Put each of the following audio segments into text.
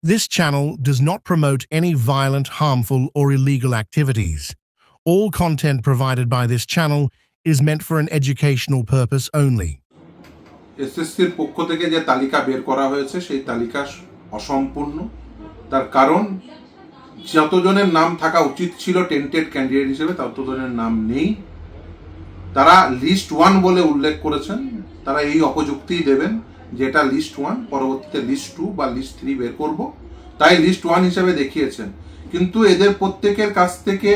This channel does not promote any violent, harmful, or illegal activities. All content provided by this channel is meant for an educational purpose only. এসএসসির পক্ষ থেকে যে তালিকা বের করা হয়েছে সেই তালিকা অসম্পূর্ণ। তার কারণ যতজনের নাম থাকা উচিত ছিল টেন্টেড ক্যান্ডিডেট হিসেবে ততজনের নাম নেই। তারা লিস্ট 1 বলে উল্লেখ করেছেন। তারা এই অপযুক্তিই দেবেন যেটা লিস্ট 1, পরবর্তীতে লিস্ট 2 বা লিস্ট 3 বের করব, তাই লিস্ট 1 হিসেবে দেখিয়েছেন। কিন্তু এদের প্রত্যেকের কাছ থেকে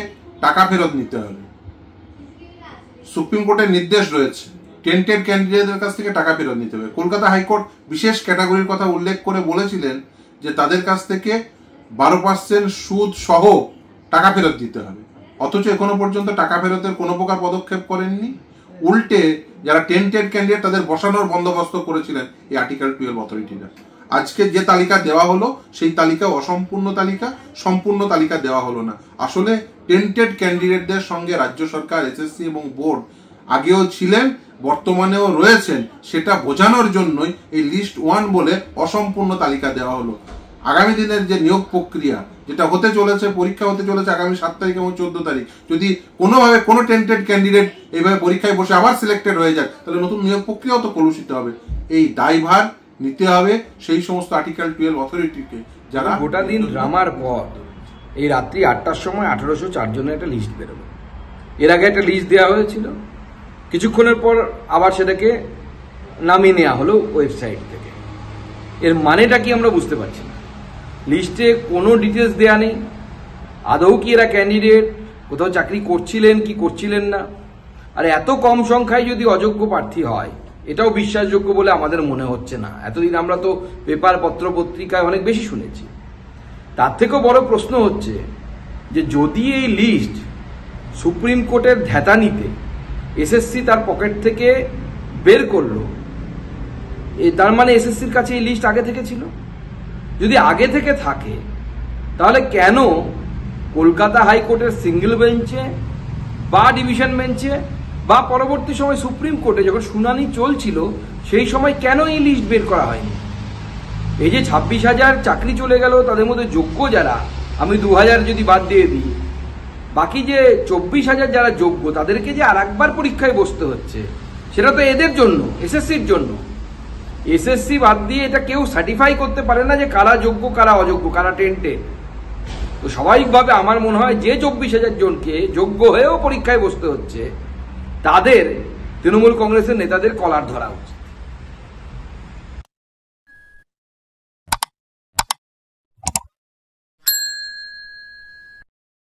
টাকা ফেরত নিতে হবে। সুপ্রিম কোর্টের নির্দেশ রয়েছে টেন্টেড ক্যান্ডিডেটদের কাছ থেকে টাকা ফেরত নিতে হবে। কলকাতা হাইকোর্ট বিশেষ ক্যাটাগরির কথা উল্লেখ করে বলেছিলেন যে তাদের কাছ থেকে 12% সুদ সহ টাকা ফেরত দিতে হবে। অথচ এখনো পর্যন্ত টাকা ফেরতের কোনো প্রকার পদক্ষেপ করেননি। উল্টে যারা টেন্টেড ক্যান্ডিডেট তাদের বসানোর বন্দোবস্ত করেছিলেন এই আর্টিকেল 12 অথরিটিরা। আজকে যে তালিকা দেওয়া হলো সেই তালিকা অসম্পূর্ণ তালিকা, সম্পূর্ণ তালিকা দেওয়া হলো না। আসলে টেন্টেড ক্যান্ডিডেটদের সঙ্গে রাজ্য সরকার, এসএসসি এবং বোর্ড আগেও ছিলেন, বর্তমানেও রয়েছেন, সেটা বোঝানোর জন্যই এই লিস্ট 1 বলে অসম্পূর্ণ তালিকা দেওয়া হলো। আগামী দিনের যে নিয়োগ প্রক্রিয়া যেটা হতে চলেছে, পরীক্ষা হতে চলেছে আগামী 7 তারিখ এবং 14 তারিখ, যদি কোনোভাবে কোনো টেন্টেড ক্যান্ডিডেট এইভাবে পরীক্ষায় বসে আবার সিলেক্টেড হয়ে যায় তাহলে নতুন নিয়োগ প্রক্রিয়াও তো কলুষিত হবে। এই দায়ভার নিতে হবে সেই সমস্ত আর্টিকেল 12 অথরিটিকে যারা গোটা দিন ড্রামার পর এই রাত্রি 8টার সময় 1804 জনের একটা লিস্ট বেরোলো। এর আগে একটা লিস্ট দেওয়া হয়েছিল, কিছুক্ষণের পর আবার সেটাকে নামিয়ে নেওয়া হলো ওয়েবসাইট থেকে। এর মানেটা কি আমরা বুঝতে পারছি না। লিস্টে কোনো ডিটেলস দেয়া নেই, আদৌ কি এরা ক্যান্ডিডেট, কোথাও চাকরি করছিলেন কি করছিলেন না। আর এত কম সংখ্যায় যদি অযোগ্য প্রার্থী হয় এটাও বিশ্বাসযোগ্য বলে আমাদের মনে হচ্ছে না। এতদিন আমরা তো পেপার পত্র পত্রিকায় অনেক বেশি শুনেছি। তার থেকেও বড় প্রশ্ন হচ্ছে যে যদি এই লিস্ট সুপ্রিম কোর্টের ধ্যাতানিতে এসএসসি তার পকেট থেকে বের করলো, তার মানে এসএসসির কাছে এই লিস্ট আগে থেকে ছিল। যদি আগে থেকে থাকে তাহলে কেন কলকাতা হাইকোর্টের সিঙ্গেল বেঞ্চে বা ডিভিশন বেঞ্চে বা পরবর্তী সময় সুপ্রিম কোর্টে যখন শুনানি চলছিল সেই সময় কেন এই লিস্ট বের করা হয়নি? এই যে 26,000 চাকরি চলে গেল, তাদের মধ্যে যোগ্য যারা, আমি 2,000 যদি বাদ দিয়ে দিই, বাকি যে 24,000 যারা যোগ্য তাদেরকে যে আর একবার পরীক্ষায় বসতে হচ্ছে, সেটা তো এদের জন্য, এসএসসির জন্য। এসএসসি বাদ দিয়ে এটা কেউ সার্টিফাই করতে পারে না যে কারা যোগ্য কারা অযোগ্য, কারা টেন্টেড। তো স্বাভাবিকভাবে আমার মনে হয় যে 24,000 জনকে যোগ্য হয়েও পরীক্ষায় বসতে হচ্ছে তাদের তৃণমূল কংগ্রেসের নেতাদের কলার ধরা উচিত।